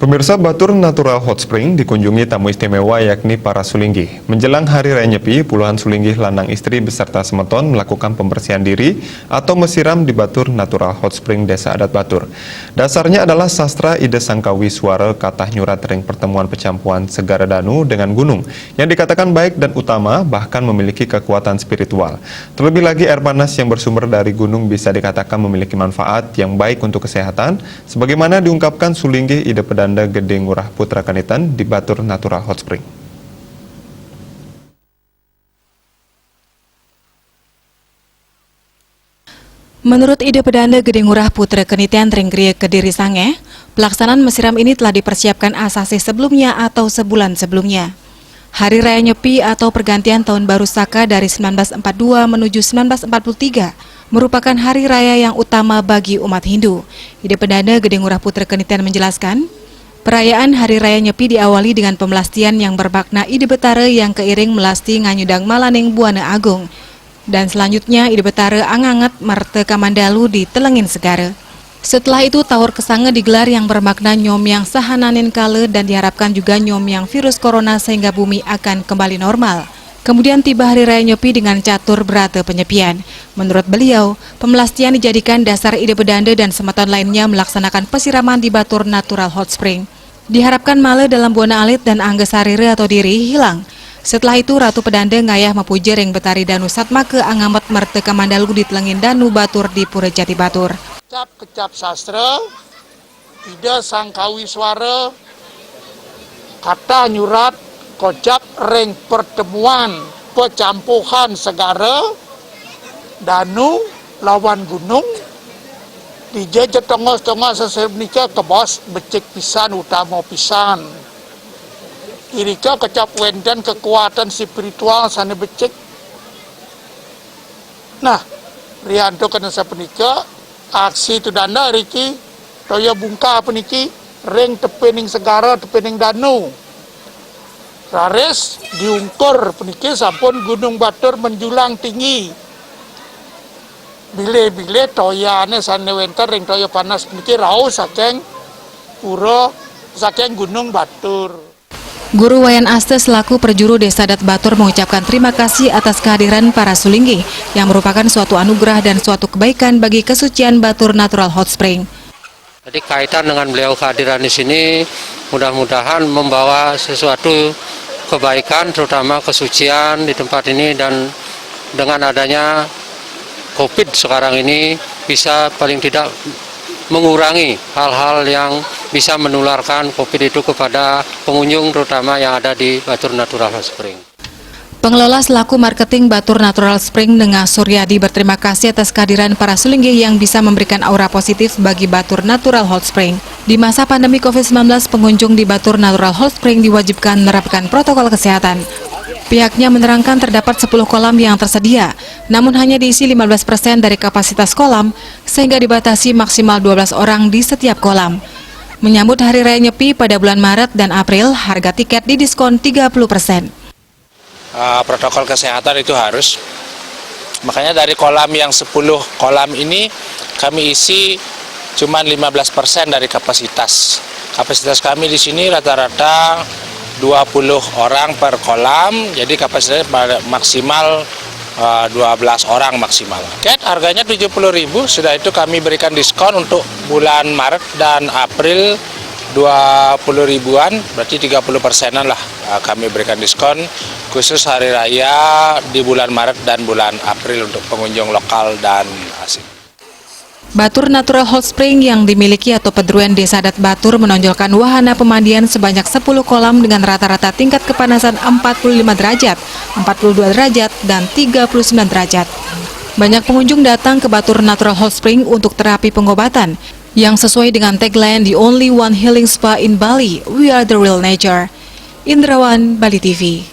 Pemirsa, Batur Natural Hot Spring dikunjungi tamu istimewa yakni para Sulinggih. Menjelang Hari Raya Nyepi, puluhan Sulinggih lanang istri beserta semeton melakukan pembersihan diri atau mesiram di Batur Natural Hot Spring Desa Adat Batur. Dasarnya adalah sastra ide sangkawi suara katah nyurat ring pertemuan pecampuan Segara Danu dengan gunung yang dikatakan baik dan utama, bahkan memiliki kekuatan spiritual. Terlebih lagi air panas yang bersumber dari gunung bisa dikatakan memiliki manfaat yang baik untuk kesehatan, sebagaimana diungkapkan Sulinggih Ide Pedanda Gede Ngurah Putra Kanitan di Batur Natural Hot Spring. Menurut Ide Pedanda Gede Ngurah Putra Kanitan Ringgrie Kediri Sange, pelaksanaan mesiram ini telah dipersiapkan asasi sebelumnya atau sebulan sebelumnya. Hari Raya Nyepi atau pergantian Tahun Baru Saka dari 1942 menuju 1943 merupakan hari raya yang utama bagi umat Hindu. Ide Pedanda Gede Ngurah Putra Kanitan menjelaskan, perayaan Hari Raya Nyepi diawali dengan pemelastian yang bermakna Ide Betara yang keiring melasti nganyudang malaning Buana Agung. Dan selanjutnya Ide Betara angangat marte kamandalu di Telengin Segara. Setelah itu Tawur Kesange digelar yang bermakna nyomyang sahananin kale dan diharapkan juga nyomyang virus corona sehingga bumi akan kembali normal. Kemudian tiba Hari Raya Nyepi dengan catur berata penyepian. Menurut beliau, pemelastian dijadikan dasar Ide Pedanda dan semeton lainnya melaksanakan pesiraman di Batur Natural Hot Spring. Diharapkan male dalam buana alit dan angge sarire atau diri hilang. Setelah itu Ratu Pedanda ngayah mepuji ring betari Danu Satma ke angamet merte kamandalu di Telengin Danu Batur di Pura Jati Batur. Kecap sastra, ide sangkawi suara, kata nyurat, kocap ring pertemuan pecampuhan Segara Danu lawan gunung di jejet tengah-tengah sesenika ke bos becik pisan utama pisan irika kecap wendan kekuatan spiritual sana becik. Nah rianto kena sapenika aksi tu danda riki toya bungka peniki ring tepening Segara tepening Danu rares diungkur peniki sampun Gunung Batur menjulang tinggi. Bile-bile toyane sane wenter ring toya panas peniki rau saking pura saking Gunung Batur. Guru Wayan Aste selaku perjuru Desa Adat Batur mengucapkan terima kasih atas kehadiran para Sulinggih yang merupakan suatu anugerah dan suatu kebaikan bagi kesucian Batur Natural Hot Spring. Jadi kaitan dengan beliau kehadiran di sini mudah-mudahan membawa sesuatu kebaikan, terutama kesucian di tempat ini, dan dengan adanya COVID sekarang ini bisa paling tidak mengurangi hal-hal yang bisa menularkan COVID itu kepada pengunjung, terutama yang ada di Batur Natural Hot Spring. Pengelola selaku marketing Batur Natural Spring Nengah Suryadi berterima kasih atas kehadiran para Sulinggih yang bisa memberikan aura positif bagi Batur Natural Hot Spring. Di masa pandemi COVID-19, pengunjung di Batur Natural Hot Spring diwajibkan menerapkan protokol kesehatan. Pihaknya menerangkan terdapat 10 kolam yang tersedia, namun hanya diisi 15% dari kapasitas kolam, sehingga dibatasi maksimal 12 orang di setiap kolam. Menyambut Hari Raya Nyepi pada bulan Maret dan April, harga tiket didiskon 30%. Protokol kesehatan itu harus. Makanya dari kolam yang 10 kolam ini kami isi cuma 15% dari kapasitas. Kapasitas kami di sini rata-rata 20 orang per kolam, jadi kapasitasnya maksimal 12 orang maksimal. Tiket harganya 70.000, sudah itu kami berikan diskon untuk bulan Maret dan April 20 ribuan, berarti 30%-an lah kami berikan diskon khusus hari raya di bulan Maret dan bulan April untuk pengunjung lokal dan asing. Batur Natural Hot Spring yang dimiliki atau Pedruan Desa Adat Batur menonjolkan wahana pemandian sebanyak 10 kolam dengan rata-rata tingkat kepanasan 45 derajat, 42 derajat, dan 39 derajat. Banyak pengunjung datang ke Batur Natural Hot Spring untuk terapi pengobatan yang sesuai dengan tagline The Only One Healing Spa in Bali, We Are the Real Nature. Indrawan, Bali TV.